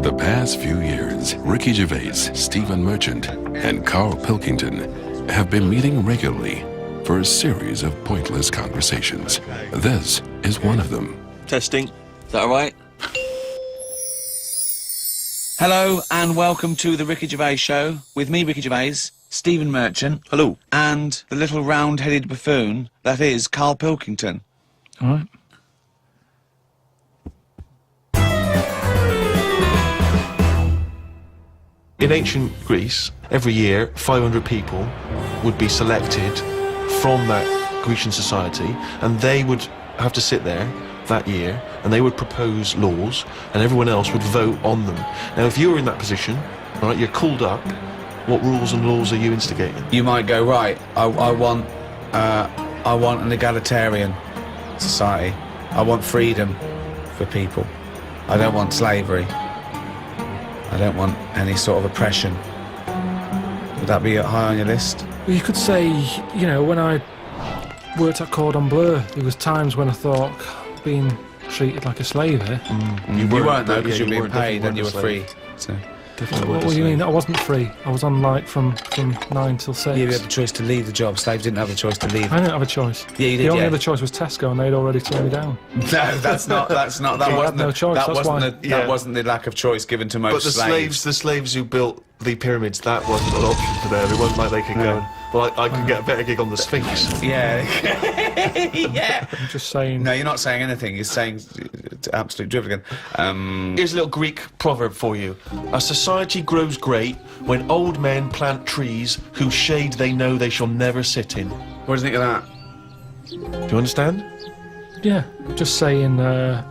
the past few years, Ricky Gervais, Stephen Merchant, and Carl Pilkington have been meeting regularly for a series of pointless conversations. This is one of them. Testing. Is that all right? Hello and welcome to the Ricky Gervais Show with me, Ricky Gervais, Stephen Merchant. Hello. And the little round-headed buffoon that is Carl Pilkington. All right. In ancient Greece, every year 500 people would be selected from that Grecian society, and they would have to sit there that year and they would propose laws and everyone else would vote on them. Now if you were in that position, right, you're called up, what rules and laws are you instigating? You might go, right, I want an egalitarian society. I want freedom for people. I don't want slavery. I don't want any sort of oppression. Would that be high on your list? Well, you could say, you know, when I worked at Cordon Bleu, there was times when I thought being treated like a slave here. You weren't though, because yeah, you were being paid definitely and you were weren't a free. So. What do you mean? I wasn't free. I was on like from 9 till 6. You had the choice to leave the job. Slaves didn't have the choice to leave. I didn't have a choice. Yeah, you did. The only yeah. other choice was Tesco, and they'd already turned me down. No, that's not. That I wasn't had no the, choice, That that's wasn't why. the. That wasn't the lack of choice given to most But the slaves who built the pyramids, that wasn't an option for them. It wasn't like they could go, well, I could get a better gig on the Sphinx. Yeah. Yeah. I'm just saying. No, you're not saying anything. You're saying absolute drivel again. Here's a little Greek proverb for you. A society grows great when old men plant trees whose shade they know they shall never sit in. What do you think of that? Do you understand? Yeah, just saying. They're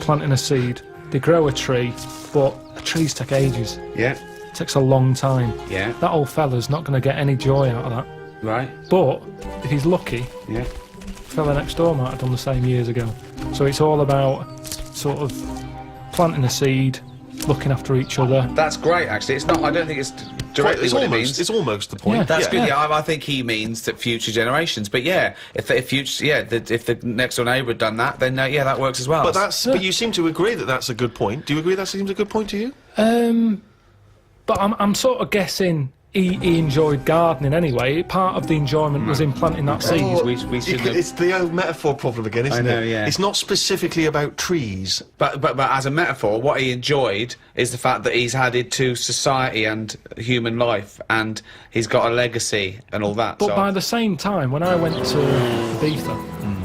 planting a seed. They grow a tree, but trees take ages. Yeah. It takes a long time. Yeah. That old fella's not going to get any joy out of that. Right. But if he's lucky, Yeah. fella next door might have done the same years ago. So it's all about sort of planting a seed, looking after each other. That's great. Actually, it's not. I don't think it's directly It's what almost, it means. it's almost the point. Yeah. That's Yeah. good. Yeah, I think he means that future generations. But yeah, if the next door neighbour had done that, then yeah, that works as well. But but you seem to agree that that's a good point. Do you agree that seems a good point to you? But I'm sort of guessing he enjoyed gardening anyway. Part of the enjoyment was in planting that seed. we should. It's the old metaphor problem again, isn't I know, it? yeah. It's not specifically about trees. But as a metaphor, what he enjoyed is the fact that he's added to society and human life, and he's got a legacy and all that. But so. by the same time, when I went to Ibiza,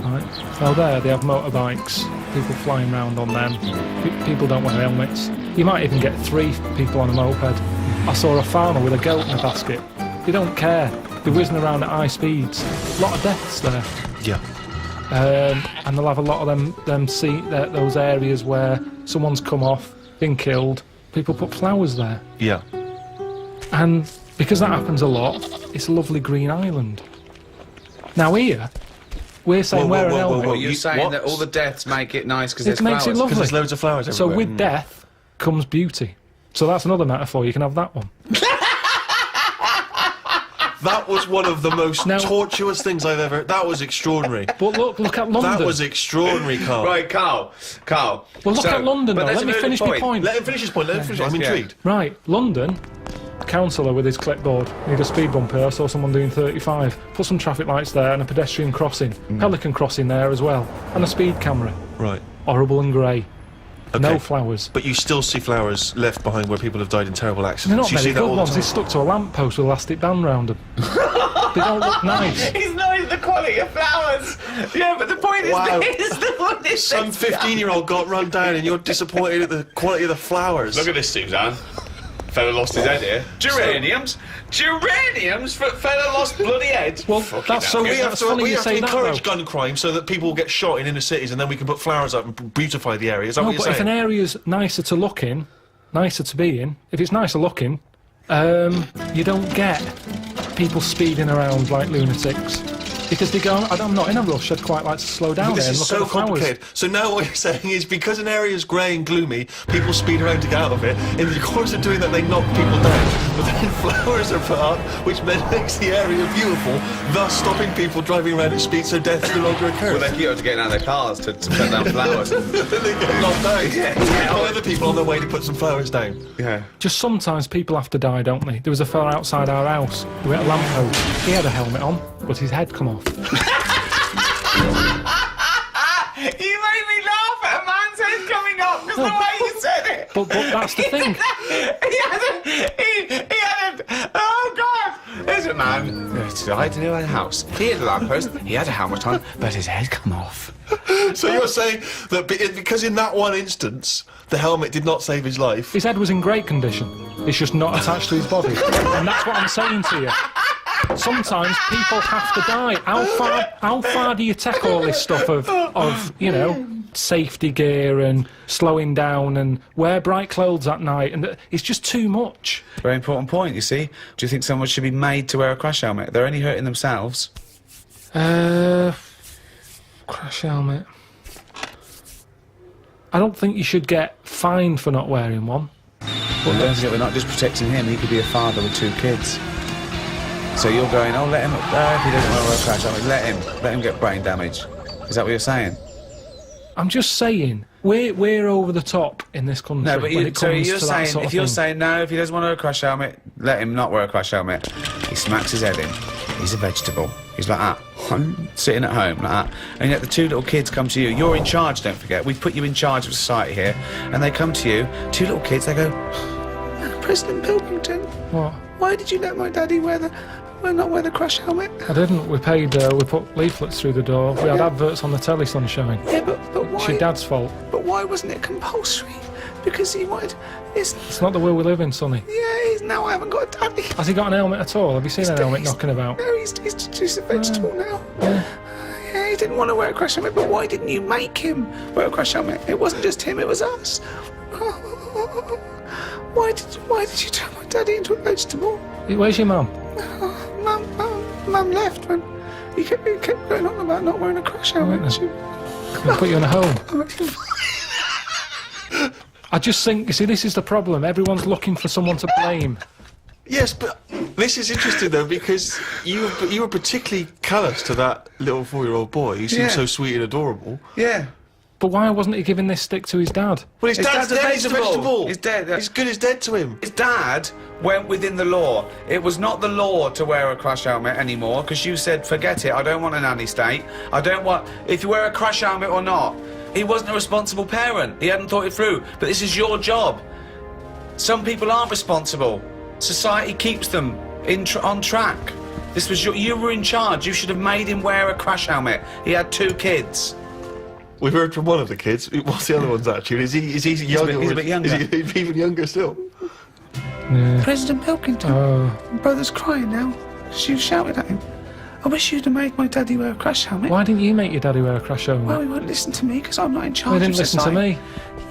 right, well there they have motorbikes, people flying around on them, people don't wear helmets. You might even get 3 people on a moped. I saw a farmer with a goat in a basket. They don't care. They're whizzing around at high speeds. A lot of deaths there. Yeah. And they'll have a lot of those areas where someone's come off, been killed. People put flowers there. Yeah. And because that happens a lot, it's a lovely green island. Now here, we're saying wear an helmet. Well, you're saying what? that all the deaths make it nice because It there's makes flowers. it lovely. Because there's loads of flowers So everywhere. with death comes beauty. So that's another metaphor. You can have that one. That was one of the most Now- tortuous things I've ever... That was extraordinary. But look at London. That was extraordinary, Carl. Right, Carl. Well, look at London, though. Let me finish my point. Let him finish his point. Let him finish. I'm Yeah. intrigued. Right, London, councillor with his clipboard. Need a speed bump here. I saw someone doing 35. Put some traffic lights there and a pedestrian crossing. Pelican crossing there as well. And a speed camera. Right. Horrible and grey. Okay. No flowers. But you still see flowers left behind where people have died in terrible They're accidents. not You see very that good all the ones. time. They're stuck to a lamppost with elastic band round them. They don't look nice. He's not in the quality of flowers. Yeah, but the point Wow. is the point is Some 15-year-old got run down and you're disappointed at the quality of the flowers. Look at this, Suzanne. Fella lost his head here. Geraniums? Geraniums? Fella lost bloody head. Well, Fucking that's hell. so We have That's to, funny we you have to say that, encourage though. gun crime so that people get shot in inner cities and then we can put flowers up and beautify the area. Is that No, what but you're if an saying? area's nicer to look in, nicer to be in, if it's nicer looking, you don't get people speeding around like lunatics. Because they go, I'm not in a rush, I'd quite like to slow down This there and is look so at the flowers. complicated. So now what you're saying is because an area is grey and gloomy, people speed around to get out of it. In the course of doing that, they knock people down. but then flowers are put up, which then makes the area beautiful, thus stopping people driving around at speed so death no longer occurs. Well, they keep on getting out of their cars to put down flowers. Then they get knocked down. Yeah. Other people on their way to put some flowers down. Yeah. Just sometimes people have to die, don't they? There was a fella outside our house who hit a lamppost. He had a helmet on, but his head come off. You made me laugh at a man's head coming up because the way you said it. But that's the thing. he had a, oh God! There's a man died in a house. He had a lamppost, he had a helmet on, but his head come off. So you're saying that because in that one instance, the helmet did not save his life. His head was in great condition. It's just not attached to his body. And that's what I'm saying to you. Sometimes people have to die. How far do you take all this stuff of you know, safety gear and slowing down and wear bright clothes at night? And it's just too much. Very important point, you see. Do you think someone should be made to wear a crash helmet? They're only hurting themselves. Crash helmet. I don't think you should get fined for not wearing one. Well, don't forget, we're not just protecting him. He could be a father with 2 kids. So you're going, oh, let him up there if he doesn't want to wear a crash helmet. Let him get brain damage. Is that what you're saying? I'm just saying, we're over the top in this country. No, but when it comes you're to that saying, sort of if you're thing. saying no, if he doesn't want to wear a crash helmet, let him not wear a crash helmet. He smacks his head in. He's a vegetable. He's like that. I'm sitting at home like that. And yet the 2 little kids come to you. You're in charge, don't forget. We've put you in charge of society here. And they come to you, 2 little kids, they go, President Pilkington, What? why did you let my daddy not wear the crash helmet? I didn't. We put leaflets through the door. We had adverts on the telly, sunshine. Yeah, but why? It's your dad's fault. But why wasn't it compulsory? Because he wanted... It's not the world we live in, Sonny. Yeah, now I haven't got a daddy. Has he got an helmet at all? Have you seen an helmet knocking about? No, he's a vegetable now. Yeah. Yeah, he didn't want to wear a crash helmet, but why didn't you make him wear a crash helmet? It wasn't just him, it was us. Why did you turn my daddy into a vegetable? Where's your mum? Mum left when he kept going on about not wearing a crash helmet. We'll put you in a home. I just think, you see, this is the problem. Everyone's looking for someone to blame. Yes, but this is interesting though, because you were particularly callous to that little 4-year-old boy who seemed so sweet and adorable. Yeah. But why wasn't he giving this stick to his dad? Well, his dad's dead, he's a vegetable. He's dead. He's good as dead to him. His dad went within the law. It was not the law to wear a crash helmet anymore, because you said, forget it, I don't want a nanny state. I don't want... If you wear a crash helmet or not, he wasn't a responsible parent. He hadn't thought it through. But this is your job. Some people aren't responsible. Society keeps them on track. This was you were in charge. You should have made him wear a crash helmet. He had 2 kids. We've heard from one of the kids. What's the other one's attitude? Is he younger? He's a bit younger. Is he even younger still? Yeah. President Pilkington, my brother's crying now because you shouted at him. I wish you'd have made my daddy wear a crash helmet. Why didn't you make your daddy wear a crash helmet? Well, he wouldn't listen to me because I'm not in charge He didn't of listen to society. me.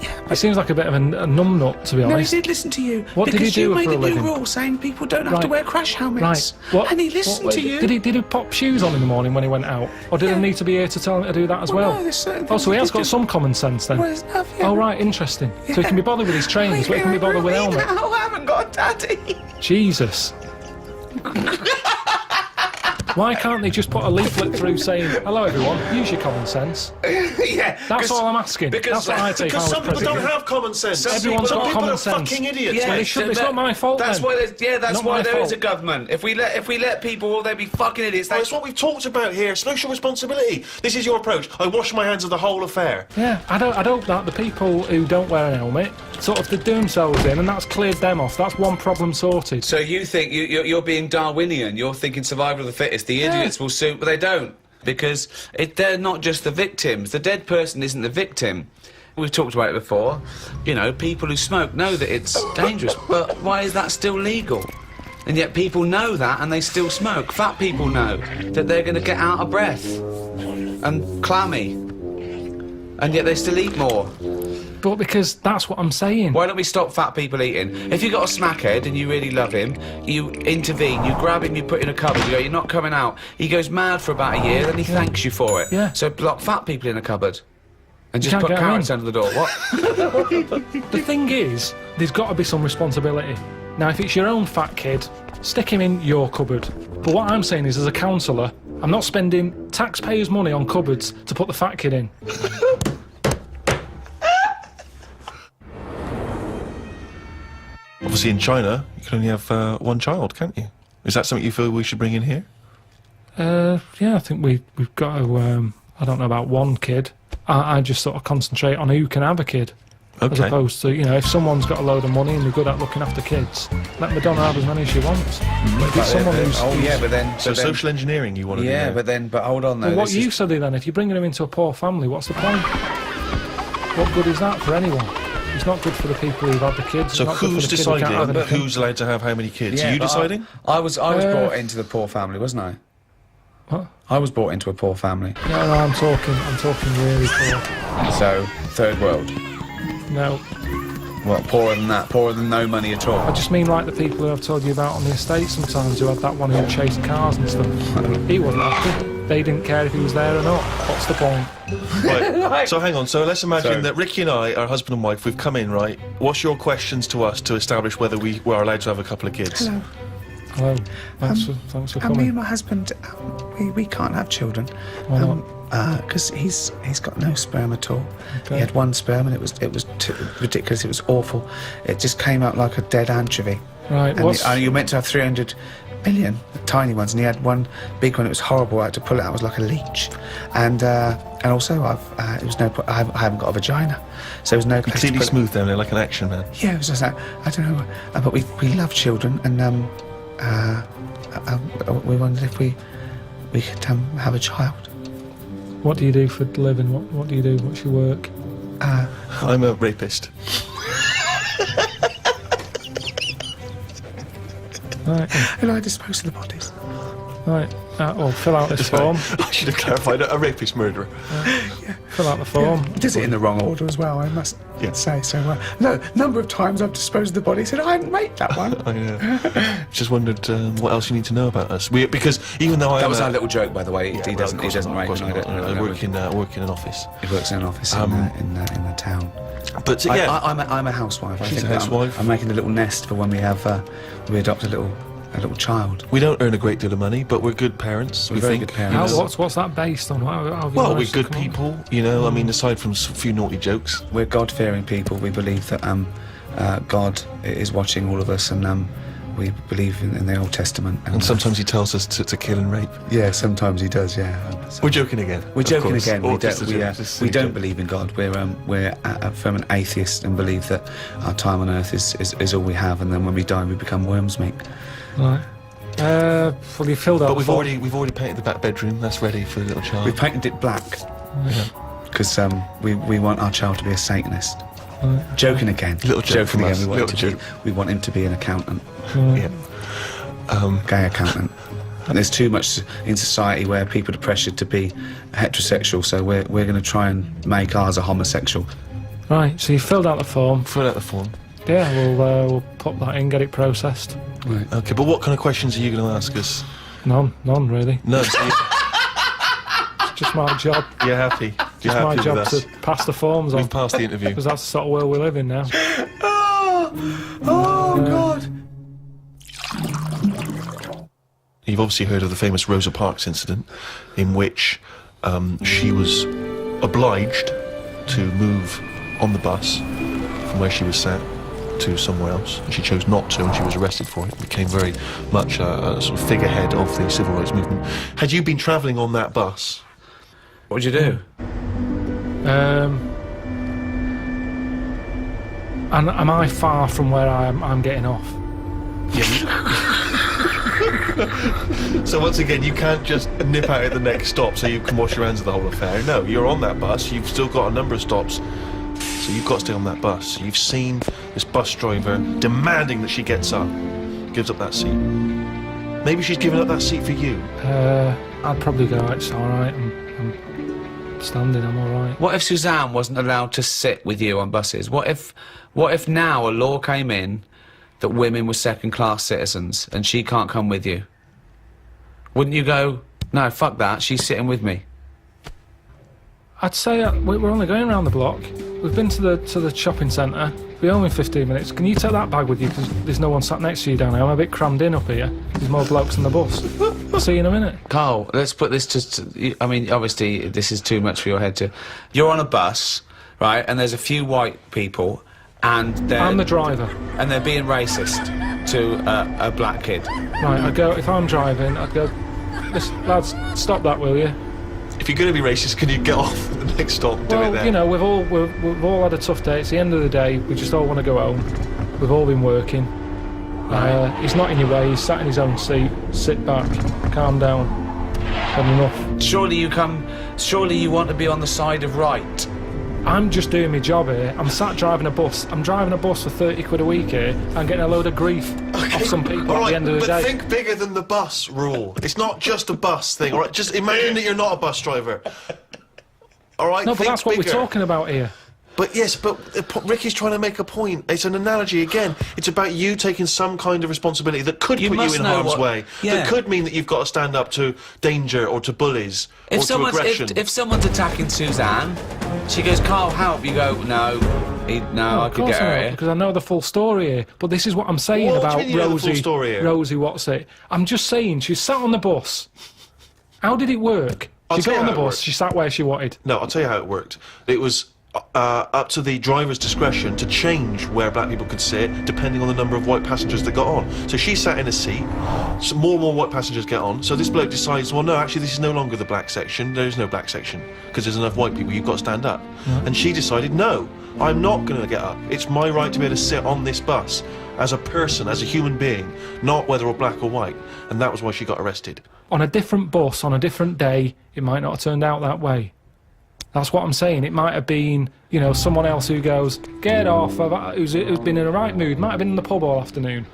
Yeah, He seems like a bit of a numbnut, to be no, he honest. did listen to you. What did he do because for a you made a living? new rule saying people don't have to Right. wear crash helmets. Right. What? And he listened to you. Did he pop shoes on in the morning when he went out? Or did Yeah. I need to be here to tell him to do that as Well, well? no, there's certain Oh, things so he he has did got do. some common sense then? Well, there's enough, yeah. Oh, right, interesting. So he can be bothered with his trainers, but he can be bothered with helmet. No, I haven't got a daddy. Jesus. Why can't they just put a leaflet through saying, hello everyone, use your common sense? Yeah. That's all I'm asking. That's what I take Because on some as people don't president. have common sense. Everyone's Some got people common are sense. fucking idiots. Well, it's not my fault That's then. why. That's Not why my there is fault. a government. If we let people, well, they'd be fucking idiots. Well, it's what we've talked about here. Social responsibility. This is your approach. I wash my hands of the whole affair. Yeah, I'd hope that the people who don't wear a helmet sort of they do themselves in, and that's cleared them off. That's one problem sorted. So you think you're being Darwinian? You're thinking survival of the fittest. The idiots will suit, but they don't, because they're not just the victims. The dead person isn't the victim. We've talked about it before. You know, people who smoke know that it's dangerous, but why is that still legal? And yet people know that and they still smoke. Fat people know that they're going to get out of breath and clammy, and yet they still eat more. But because that's what I'm saying. Why don't we stop fat people eating? If you've got a smackhead and you really love him, you intervene, you grab him, you put in a cupboard, you go, you're not coming out. He goes mad for about a year, then he thanks you for it. Yeah. So lock fat people in a cupboard. And just can't put get 'em carrots in. under the door. What? The thing is, there's got to be some responsibility. Now, if it's your own fat kid, stick him in your cupboard. But what I'm saying is, as a counsellor, I'm not spending taxpayers' money on cupboards to put the fat kid in. Obviously, in China, you can only have one child, can't you? Is that something you feel we should bring in here? Yeah, I think we've got to. I don't know about one kid. I just sort of concentrate on who can have a kid. As Okay. opposed to, if someone's got a load of money and they're good at looking after kids, let Madonna have as many as she wants. But if it's someone who's... So social engineering you want to do Yeah, there. but hold on though. Well, what this use are they then? If you're bringing them into a poor family, what's the point? What good is that for anyone? It's not good for the people who've had the kids. So it's not good who's for the kids who can't have deciding anything. who's allowed to have how many kids? Yeah, Are you but deciding? I was brought into the poor family, wasn't I? What? I was brought into a poor family. No, I'm talking really poor. So, third world. No, Well, poorer than that, poorer than no money at all. I just mean like the people who I've told you about on the estate sometimes, who had that one who chased cars and stuff. He wasn't happy. They didn't care if he was there or not. What's the point? Right. So hang on. So let's imagine So- that Ricky and I are husband and wife. We've come in, right? What's your questions to us to establish whether we are allowed to have a couple of kids? Hello. Hello. Thanks for Me coming. and my husband, we can't have children. Why not? Because he's got no sperm at all. Okay. He had one sperm and it was too ridiculous. It was awful. It just came out like a dead anchovy. Right, And you're meant to have 300 million tiny ones, and he had one big one. It was horrible. I had to pull it out. It was like a leech. And also it was I haven't got a vagina, so there was no place Completely to put smooth down there, like an action man. it. Yeah, it was just like, I don't know, but we love children, and we wondered if we could have a child. What do you do for a living? What do you do? What's your work? I'm a rapist. Right, And I dispose of the bodies. right. Well, fill out this form. I should have clarified. A rapist murderer. Fill out the form. He does it in the wrong order as well, I must Yeah. say. So, no, number of times I've disposed of the body. Said I hadn't made that one. I just wondered what else you need to know about us. Because even though That was our little joke, by the way. He doesn't rape. I work in an office. He works in an office in the town. But yeah, I'm a housewife. I She's think a that housewife. I'm making a little nest for when we have we adopt a little child. we don't earn a great deal of money, but we're good parents. We're we very think. good parents. What's that based on? How have you Well, we're managed to good come up- people, you know. I mean, aside from a few naughty jokes. We're God-fearing people. We believe that God is watching all of us, and we believe in the Old Testament. And sometimes he tells us to kill and rape. yeah, sometimes he does. Yeah. We're joking again. We're of joking course. again. Or We just don't, a we, joke, just a we silly don't joke. believe in God. We're from an atheist and believe that our time on earth is all we have, and then when we die, we become worms meat. Right. Well, you filled out. But the we've form. already painted the back bedroom. That's ready for the little child. We painted it black because we want our child to be a Satanist. Joking again. Little joke Joking from again. us. We want him to be an accountant, Yeah. gay accountant. And there's too much in society where people are pressured to be heterosexual, so we're going to try and make ours a homosexual. Right. So you filled out the form. Fill out the form. Yeah, we'll put that in, get it processed. Right. Okay, but what kind of questions are you going to ask us? None really. No, so It's just my job. you're happy. You're It's my happy job with us. to pass the forms on. We've passed the interview. Because that's the sort of world we live in now. Oh God! You've obviously heard of the famous Rosa Parks incident, in which she was obliged to move on the bus from where she was sat to somewhere else, and she chose not to, and she was arrested for it. Became very much a sort of figurehead of the civil rights movement. Had you been travelling on that bus? What would you do? And am I far from where I'm getting off? So once again, you can't just nip out at the next stop so you can wash your hands of the whole affair. No, you're on that bus. You've still got a number of stops, so you've got to stay on that bus. So you've seen this bus driver demanding that she gets up, gives up that seat. Maybe she's given up that seat for you. I'd probably go, it's all right, I'm standing, I'm all right. What if Suzanne wasn't allowed to sit with you on buses? What if now a law came in that women were second-class citizens and she can't come with you? Wouldn't you go, no, fuck that, she's sitting with me? I'd say we're only going around the block. we've been to the shopping centre. We're only 15 minutes. Can you take that bag with you? Because there's no one sat next to you down here. I'm a bit crammed in up here. There's more blokes on the bus. I'll see you in a minute. Carl, let's put this I mean, obviously, this is too much for your head to... You're on a bus, right, and there's a few white people, and they're... I'm the driver. And they're being racist to a black kid. Right, I'd go... If I'm driving, I'd go... Listen, lads, stop that, will you? If you're going to be racist, can you get off at the next stop and do it there? You know, we've all had a tough day. It's the end of the day. We just all want to go home. We've all been working. He's not in your way. He's sat in his own seat. Sit back. Calm down. Had enough. Surely you want to be on the side of right. I'm just doing my job here. I'm sat driving a bus. I'm driving a bus for 30 quid a week here. I'm getting a load of grief off some people All right, at the end of the day. but think bigger than the bus rule. It's not just a bus thing, all right? Just imagine that you're not a bus driver. All right, No, but think that's what bigger. we're talking about here. But yes, but Ricky's trying to make a point. It's an analogy again. It's about you taking some kind of responsibility that could You put you must in know harm's what- way. Yeah. That could mean that you've got to stand up to danger or to bullies or to aggression. If someone's attacking Suzanne, she goes, Carl, help. You go, no, I Of could course get I her will, here. because I know the full story here. But this is what I'm saying What do about you mean you know the full Rosie. story here? Rosie, what's it? I'm just saying, she sat on the bus. How did it work? I'll She tell got you on the how it bus, worked. she sat where she wanted. No, I'll tell you how it worked. It was up to the driver's discretion to change where black people could sit depending on the number of white passengers that got on. So she sat in a seat, so more and more white passengers get on, so this bloke decides, well no, actually this is no longer the black section, there is no black section, because there's enough white people, you've got to stand up. And she decided, no, I'm not going to get up. It's my right to be able to sit on this bus as a person, as a human being, not whether or black or white. And that was why she got arrested. On a different bus, on a different day, it might not have turned out that way. That's what I'm saying. It might have been, you know, someone else who goes, get off, who's been in a right mood, might have been in the pub all afternoon.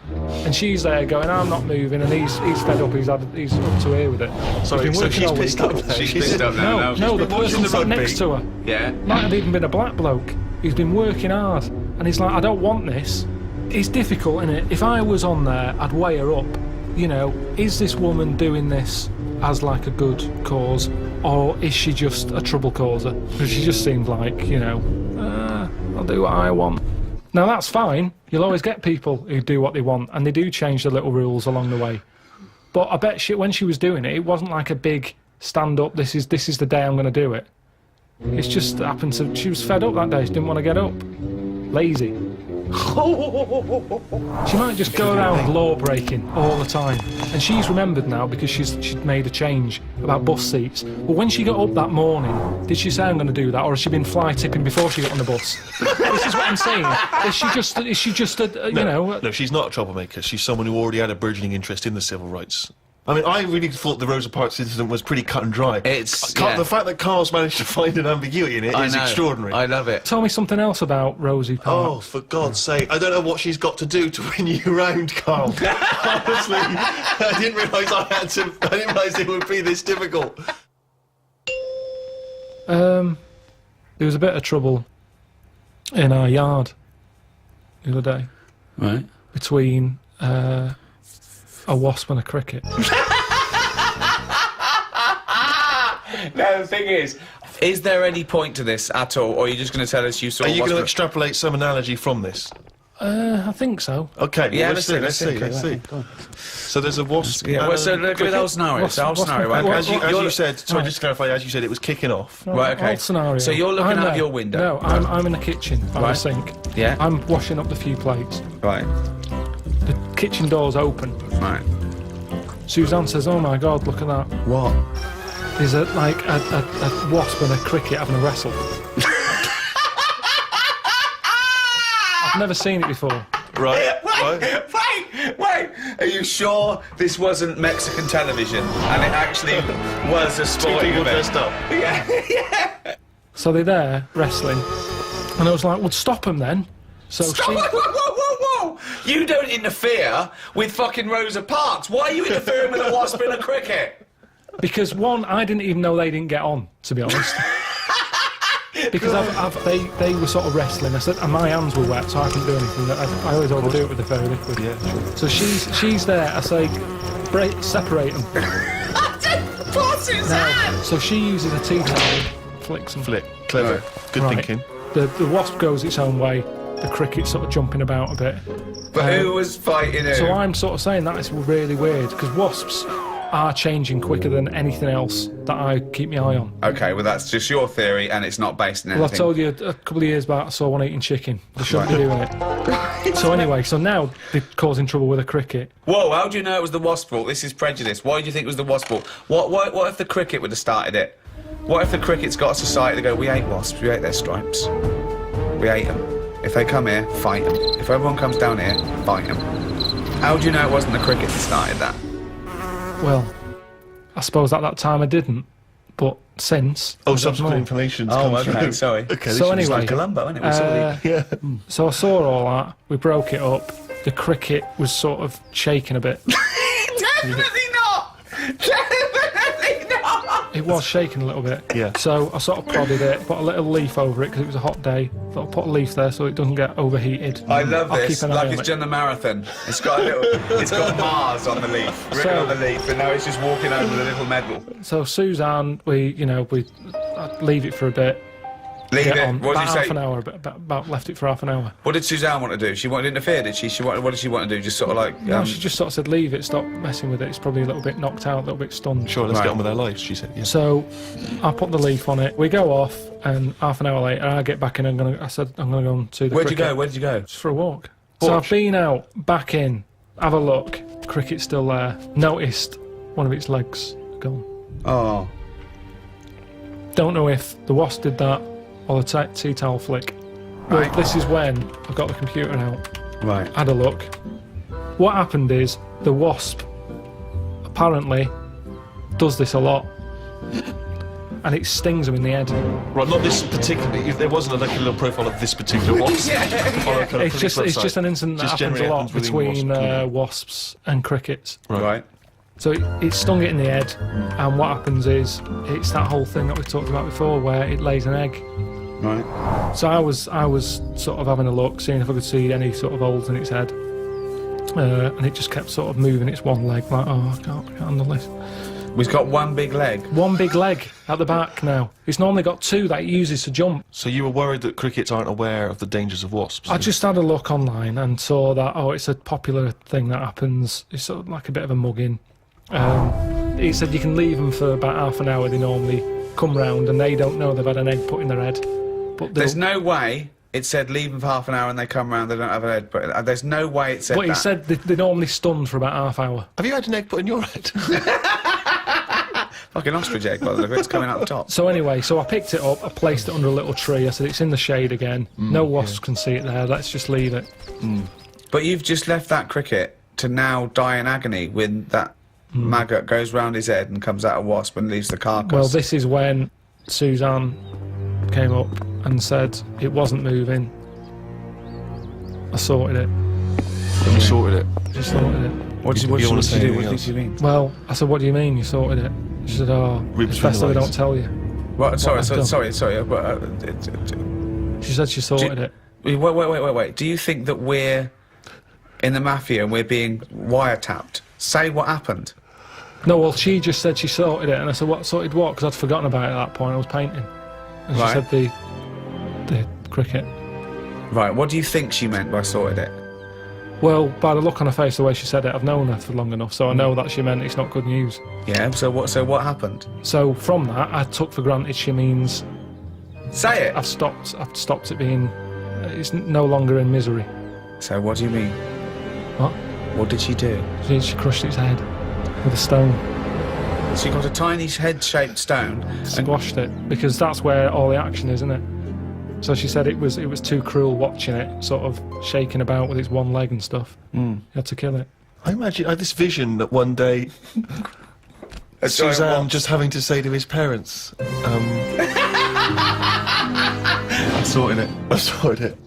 And she's there going, I'm not moving, and he's fed up, he's up to here with it. Sorry, been so working she's all pissed week. up now. She's pissed up now. No, the been watching person the sat rugby. next to her Yeah. might have even been a black bloke who's been working hard. And he's like, I don't want this. It's difficult, innit? If I was on there, I'd weigh her up. You know, is this woman doing this as like a good cause, or is she just a trouble causer? Because she just seems like, you know, I'll do what I want. Now that's fine. You'll always get people who do what they want, and they do change the little rules along the way. But I bet when she was doing it, it wasn't like a big stand up. This is the day I'm going to do it. It's just happened to. She was fed up that day. She didn't want to get up. Lazy. She might just go around law breaking all the time, and she's remembered now because she'd made a change about bus seats. Well, when she got up that morning, did she say I'm going to do that, or has she been fly tipping before she got on the bus? This is what I'm saying. Is she just a you know? No, she's not a troublemaker. She's someone who already had a burgeoning interest in the civil rights. I mean, I really thought the Rosa Parks incident was pretty cut and dry. The fact that Carl's managed to find an ambiguity in it is extraordinary. I love it. Tell me something else about Rosie Parks. Oh, for God's sake. I don't know what she's got to do to win you round, Carl. Honestly, I didn't realise it would be this difficult. There was a bit of trouble in our yard the other day. Right. Between a wasp and a cricket. No, the thing is there any point to this at all, or are you just going to tell us you saw? Are you going to extrapolate some analogy from this? I think so. Okay, well, Yeah, let's see. So there's a wasp. Yeah, well, so and a look at the whole scenario. What's- the whole what's scenario. the- Right, what- As you said, sorry, Right. just to clarify, as you said, it was kicking off. Right, okay. Old scenario. So you're looking I'm out there. your window. No, I'm in the kitchen by the Right. sink. Yeah. I'm washing up the few plates. Right. The kitchen door's open. Right. Suzanne says, "Oh my God, look at that! What? There's a wasp and a cricket having a wrestle." I've never seen it before. Right. Wait! Are you sure this wasn't Mexican television and it actually was a Two sporting people event? dressed up. Yeah. So they're there wrestling, and I was like, "Well, stop them then." So Stop! she, Whoa! You don't interfere with fucking Rosa Parks. Why are you interfering with a wasp in a cricket? because one, I didn't even know they didn't get on, to be honest. Because they were sort of wrestling. I said, and my hands were wet, so I couldn't do anything. I always overdo it with the fairy liquid. Yeah. So she's there. I say, separate them. Poor Suzanne! So she uses a tea towel, flicks them. Flick. Clever. Right. Good Right. thinking. The wasp goes its own way. The cricket's sort of jumping about a bit. But who was fighting who? So I'm sort of saying that is really weird, because wasps are changing quicker than anything else that I keep my eye on. Okay, well that's just your theory and it's not based on anything. Well, I told you a couple of years back I saw one eating chicken. They shouldn't be doing it. So anyway, so now they're causing trouble with a cricket. Whoa, how do you know it was the wasp's fault? This is prejudice. Why do you think it was the wasp's fault? What if the cricket would have started it? What if the cricket's got a society to go, we hate wasps, we hate their stripes. We hate them. If they come here, fight them. If everyone comes down here, fight them. How do you know it wasn't the cricket that started that? Well, I suppose at that time I didn't, but since... Oh, I don't subsequent know. information's Oh, come okay, through. sorry. Okay, So anyway, Like Columbo, isn't it? We saw the- yeah. So I saw all that, we broke it up, the cricket was sort of shaking a bit. Definitely not! Definitely not! It was shaking a little bit. Yeah. So I sort of prodded it, put a little leaf over it because it was a hot day. Thought I'd put a leaf there so it doesn't get overheated. I love I'll this. keep an eye Like on it's it. done the marathon. It's got a little. It's got Mars on the leaf, written So- on the leaf, and now it's just walking home with a little medal. So Suzanne, I'd leave it for a bit. Leave Get it. on. What did About you say? half an hour, about left it for half an hour. What did Suzanne want to do? She wanted to interfere, did she? What did she want to do? Just sort of like. No, she just sort of said leave it, stop messing with it. It's probably a little bit knocked out, a little bit stunned. Sure, let's Right. get on with our lives, she said. Yeah. So I put the leaf on it. We go off, and half an hour later, I get back in. I said I'm going to go and see the Where'd you cricket. go? Where did you go? Just for a walk. So I've been out, back in, have a look. Cricket's still there. Noticed one of its legs gone. Oh. Don't know if the wasp did that or the tea towel flick. Well, Right. this is when I got the computer out, Right. had a look. What happened is the wasp apparently does this a lot, and it stings them in the head. Right, not this particularly. If there wasn't like a little profile of this particular wasp. It's just an incident that Just happens a generally lot happens within between wasps, wasps and crickets. Right. So it stung it in the head, and what happens is it's that whole thing that we talked about before, where it lays an egg. Right. So I was sort of having a look, seeing if I could see any sort of holes in its head, and it just kept sort of moving its one leg, like, oh, I can't handle this. We've got one big leg. One big leg at the back now. It's normally got two that it uses to jump. So you were worried that crickets aren't aware of the dangers of wasps? I just had a look online and saw that, it's a popular thing that happens. It's sort of like a bit of a mugging. It said you can leave them for about half an hour. They normally come round and they don't know they've had an egg put in their head. But There's no way it said leave them for half an hour and they come round, they don't have an egg. But there's no way it said But that. he said they normally stun for about half hour. Have you had an egg put in your head? Like an ostrich egg, by the way, it's coming out the top. So anyway, so I picked it up, I placed it under a little tree. I said it's in the shade again. No wasps can see it there. Let's just leave it. But you've just left that cricket to now die in agony when that maggot goes round his head and comes out a wasp and leaves the carcass. Well, this is when Suzanne came up and said it wasn't moving. I sorted it. You sorted it. Just sorted it. What did you wanna you say do? anything What else? did you mean? Well, I said, what do you mean you sorted it? She said, Ribs it's best that we from the don't tell you. Right, sorry. I've done. She She said she sorted it. Wait. Do you think that we're in the mafia and we're being wiretapped? Say what happened. No, well, she just said she sorted it, and I said, what, sorted what? Because I'd forgotten about it at that point, I was painting. And she Right. said the cricket. Right, what do you think she meant by sorted it? Well, by the look on her face, the way she said it, I've known her for long enough, so I know that she meant it's not good news. Yeah, so what happened? So from that, I took for granted she means Say it! I've stopped it being, it's no longer in misery. So what do you mean? What? What did she do? She crushed its head with a stone, She got a tiny head-shaped stone and squashed it, because that's where all the action is, isn't it? So she said it was too cruel watching it sort of shaking about with its one leg and stuff. You had to kill it. I imagine I had this vision that one day Suzanne just having to say to his parents, I sorted it.